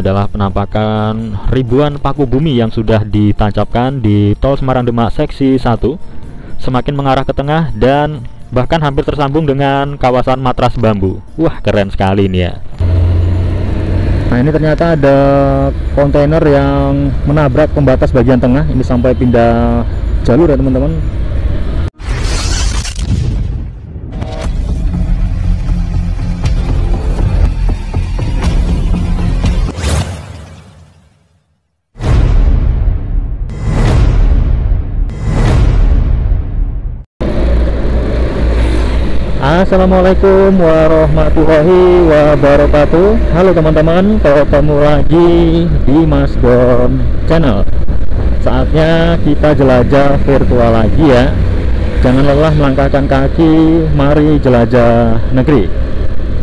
ini adalah penampakan ribuan paku bumi yang sudah ditancapkan di Tol Semarang Demak seksi 1, semakin mengarah ke tengah dan bahkan hampir tersambung dengan kawasan matras bambu. Wah, keren sekali ini ya. Nah, ini ternyata ada kontainer yang menabrak pembatas bagian tengah. Ini sampai pindah jalur ya teman-teman. Assalamualaikum warahmatullahi wabarakatuh. Halo teman-teman, ketemu lagi di Mas Don Channel. Saatnya kita jelajah virtual lagi ya. Jangan lelah melangkahkan kaki, mari jelajah negeri.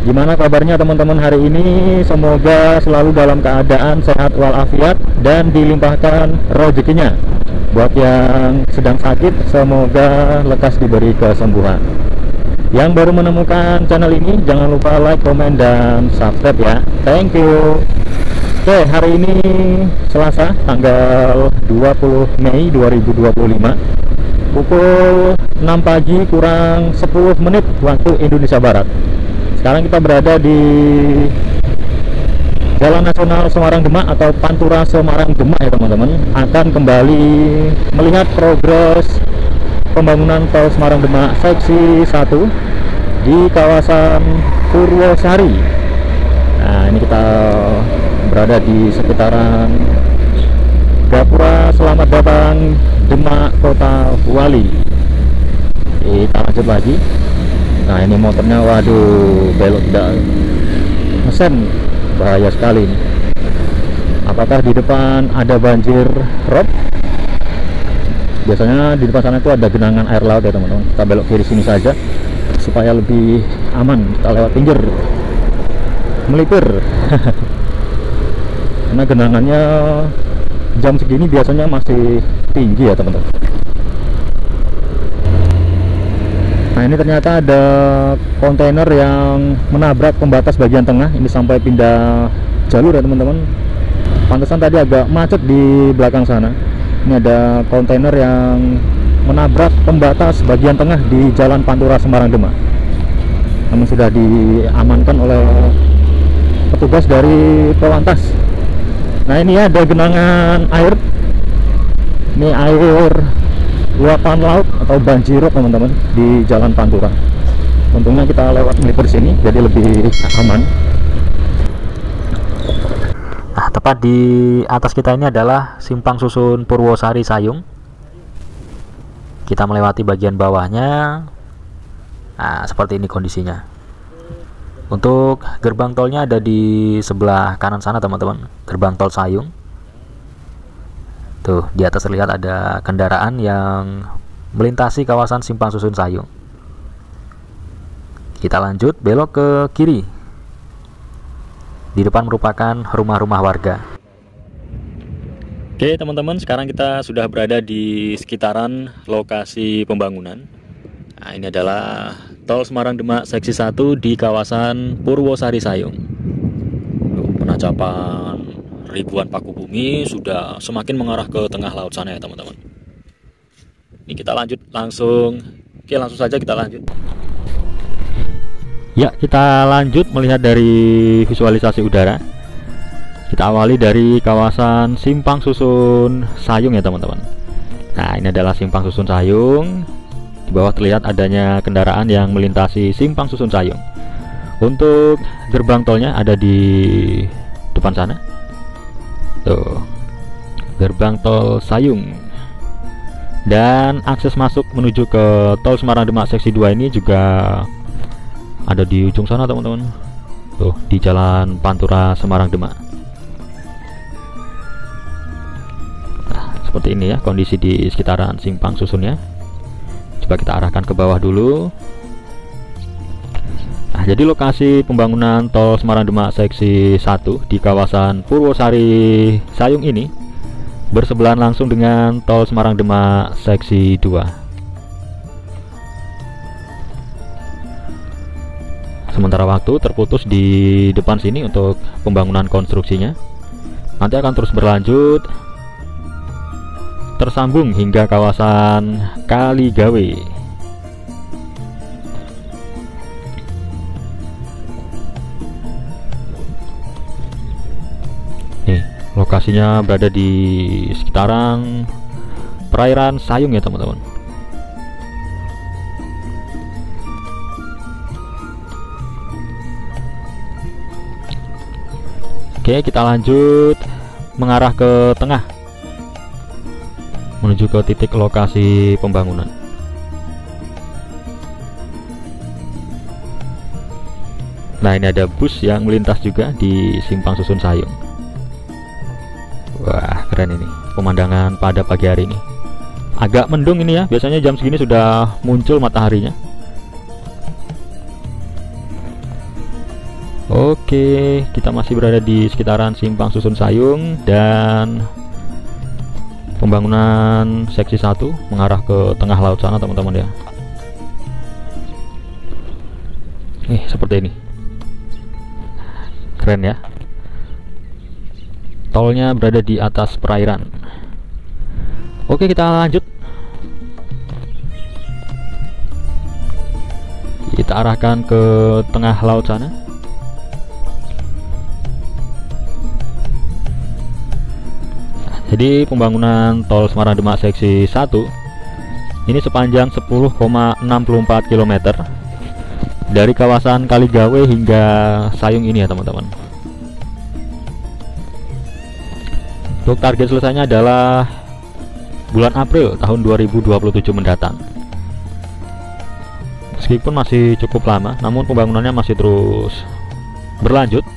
Gimana kabarnya teman-teman hari ini? Semoga selalu dalam keadaan sehat walafiat dan dilimpahkan rezekinya. Buat yang sedang sakit, semoga lekas diberi kesembuhan. Yang baru menemukan channel ini, jangan lupa like, komen, dan subscribe ya. Thank you. Oke, hari ini Selasa tanggal 20 Mei 2025, pukul 6 pagi kurang 10 menit waktu Indonesia Barat. Sekarang kita berada di Jalan Nasional Semarang Demak atau Pantura Semarang Demak ya teman-teman. Akan kembali melihat progres pembangunan Tol Semarang Demak seksi 1 di kawasan Purwosari. Nah, ini kita berada di sekitaran Gapura Selamat Datang Demak Kota Wali. Kita lanjut lagi. Nah, ini motornya, waduh, belok tidak ngesen, bahaya sekali ini. Apakah di depan ada banjir rob? Biasanya di depan sana itu ada genangan air laut ya teman-teman. Kita belok kiri sini saja supaya lebih aman. Kita lewat pinggir melipir. Karena genangannya jam segini biasanya masih tinggi ya teman-teman. Nah, ini ternyata ada kontainer yang menabrak pembatas bagian tengah. Ini sampai pindah jalur ya teman-teman. Pantesan tadi agak macet di belakang sana. Ini ada kontainer yang menabrak pembatas bagian tengah di Jalan Pantura Semarang Demak. Namun sudah diamankan oleh petugas dari Polantas. Nah, ini ada genangan air. Ini air luapan laut atau banjirop teman-teman di Jalan Pantura. Untungnya kita lewat melipir sini jadi lebih aman. Nah, tepat di atas kita ini adalah simpang susun Purwosari Sayung. Kita melewati bagian bawahnya. Nah, seperti ini kondisinya. Untuk gerbang tolnya ada di sebelah kanan sana teman-teman, gerbang tol Sayung. Tuh, di atas terlihat ada kendaraan yang melintasi kawasan simpang susun Sayung. Kita lanjut belok ke kiri. Di depan merupakan rumah-rumah warga. Oke teman-teman, sekarang kita sudah berada di sekitaran lokasi pembangunan. Nah, ini adalah Tol Semarang Demak seksi 1 di kawasan Purwosari Sayung. Penacapan ribuan paku bumi sudah semakin mengarah ke tengah laut sana ya teman-teman. Ini kita lanjut langsung. Oke, langsung saja kita lanjut. Ya, kita lanjut melihat dari visualisasi udara. Kita awali dari kawasan Simpang Susun Sayung ya teman-teman. Nah, ini adalah Simpang Susun Sayung. Di bawah terlihat adanya kendaraan yang melintasi Simpang Susun Sayung. Untuk gerbang tolnya ada di depan sana. Tuh, gerbang tol Sayung. Dan akses masuk menuju ke Tol Semarang Demak seksi 2 ini juga ada di ujung sana teman-teman. Tuh, di Jalan Pantura Semarang Demak. Nah, seperti ini ya kondisi di sekitaran simpang susunnya. Coba kita arahkan ke bawah dulu. Nah, jadi lokasi pembangunan Tol Semarang Demak seksi 1 di kawasan Purwosari Sayung ini bersebelahan langsung dengan Tol Semarang Demak seksi 2. Sementara waktu terputus di depan sini untuk pembangunan konstruksinya. Nanti akan terus berlanjut tersambung hingga kawasan Kaligawe. Nih, lokasinya berada di sekitaran perairan Sayung ya teman-teman. Oke, kita lanjut mengarah ke tengah menuju ke titik lokasi pembangunan. Nah, ini ada bus yang melintas juga di Simpang Susun Sayung. Wah, keren ini pemandangan pada pagi hari ini. Agak mendung ini ya, biasanya jam segini sudah muncul mataharinya. Oke, kita masih berada di sekitaran Simpang Susun Sayung dan pembangunan seksi 1 mengarah ke tengah laut sana teman-teman ya. Seperti ini. Keren ya. Tolnya berada di atas perairan. Oke, kita lanjut. Kita arahkan ke tengah laut sana. Jadi pembangunan tol Semarang Demak seksi 1 ini sepanjang 10,64 km dari kawasan Kaligawe hingga Sayung ini ya teman-teman. Untuk target selesainya adalah bulan April tahun 2027 mendatang. Meskipun masih cukup lama, namun pembangunannya masih terus berlanjut.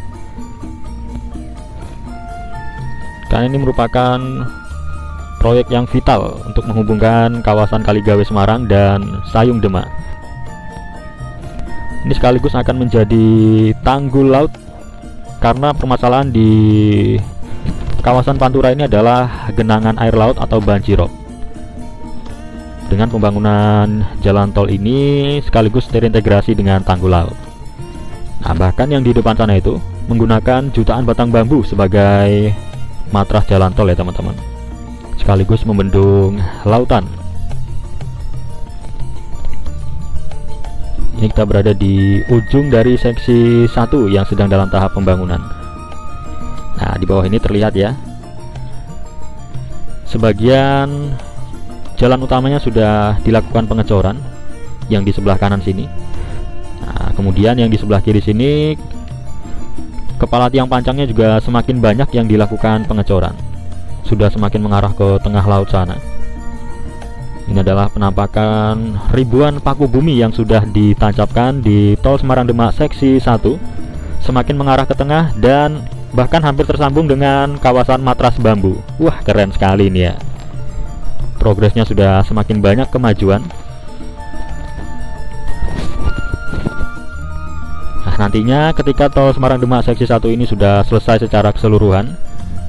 Karena ini merupakan proyek yang vital untuk menghubungkan kawasan Kaligawe Semarang dan Sayung Demak. Ini sekaligus akan menjadi tanggul laut karena permasalahan di kawasan Pantura ini adalah genangan air laut atau banjirop. Dengan pembangunan jalan tol ini sekaligus terintegrasi dengan tanggul laut. Nah, bahkan yang di depan sana itu menggunakan jutaan batang bambu sebagai matras jalan tol ya teman-teman, sekaligus membendung lautan. Ini kita berada di ujung dari seksi 1 yang sedang dalam tahap pembangunan. Nah, di bawah ini terlihat ya, sebagian jalan utamanya sudah dilakukan pengecoran yang di sebelah kanan sini. Nah, kemudian yang di sebelah kiri sini kepala tiang pancangnya juga semakin banyak yang dilakukan pengecoran. Sudah semakin mengarah ke tengah laut sana. Ini adalah penampakan ribuan paku bumi yang sudah ditancapkan di tol Semarang Demak seksi 1, semakin mengarah ke tengah dan bahkan hampir tersambung dengan kawasan matras bambu. Wah, keren sekali ini ya. Progresnya sudah semakin banyak kemajuan. Nantinya ketika tol Semarang Demak seksi 1 ini sudah selesai secara keseluruhan,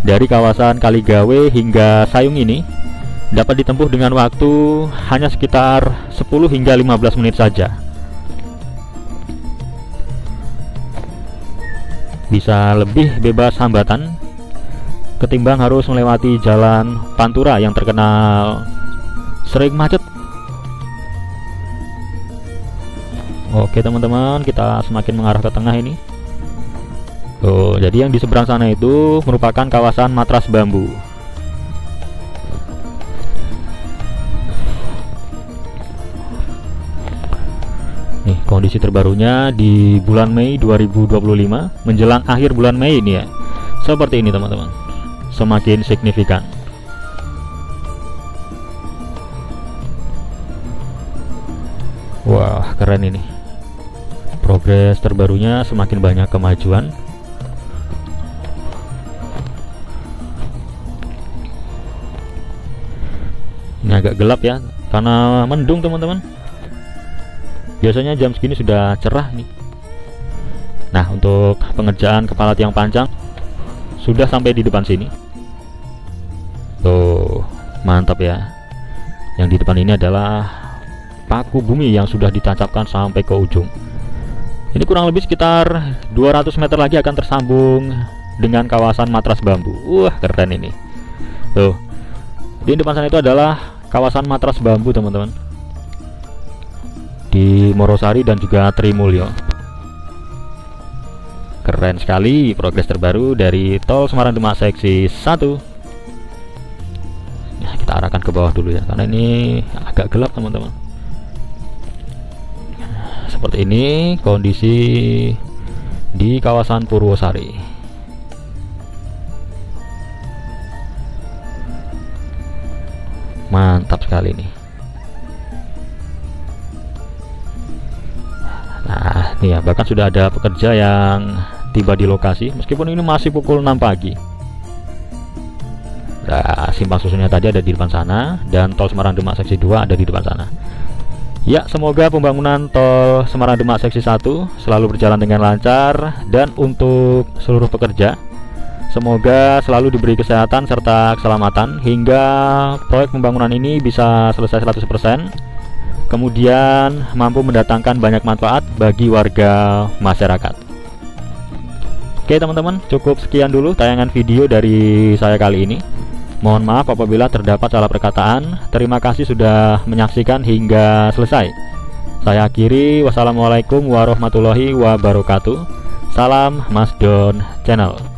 dari kawasan Kaligawe hingga Sayung ini dapat ditempuh dengan waktu hanya sekitar 10 hingga 15 menit saja. Bisa lebih bebas hambatan ketimbang harus melewati jalan Pantura yang terkenal sering macet. Oke teman-teman, kita semakin mengarah ke tengah ini. Jadi yang di seberang sana itu merupakan kawasan matras bambu. Nih kondisi terbarunya di bulan Mei 2025 menjelang akhir bulan Mei ini ya. Seperti ini teman-teman, semakin signifikan. Wah, keren ini. Progres terbarunya semakin banyak kemajuan. Ini agak gelap ya karena mendung teman-teman. Biasanya jam segini sudah cerah nih. Nah, untuk pengerjaan kepala tiang pancang sudah sampai di depan sini. Tuh, mantap ya. Yang di depan ini adalah paku bumi yang sudah ditancapkan sampai ke ujung. Ini kurang lebih sekitar 200 meter lagi akan tersambung dengan kawasan matras bambu. Wah, keren ini. Tuh, di depan sana itu adalah kawasan matras bambu, teman-teman, di Morosari dan juga Trimulyo. Keren sekali, progres terbaru dari tol Semarang Demak seksi 1. Nah, kita arahkan ke bawah dulu ya, karena ini agak gelap, teman-teman. Seperti ini kondisi di kawasan Purwosari. Mantap sekali nih. Nah, nih ya, bahkan sudah ada pekerja yang tiba di lokasi meskipun ini masih pukul 6 pagi. Nah, simpang susunnya tadi ada di depan sana, dan tol Semarang Demak seksi 2 ada di depan sana. Ya, semoga pembangunan tol Semarang Demak seksi 1 selalu berjalan dengan lancar, dan untuk seluruh pekerja semoga selalu diberi kesehatan serta keselamatan hingga proyek pembangunan ini bisa selesai 100%, kemudian mampu mendatangkan banyak manfaat bagi warga masyarakat. Oke teman-teman, cukup sekian dulu tayangan video dari saya kali ini. Mohon maaf apabila terdapat salah perkataan. Terima kasih sudah menyaksikan hingga selesai. Saya akhiri, wassalamualaikum warahmatullahi wabarakatuh. Salam Mas Don Channel.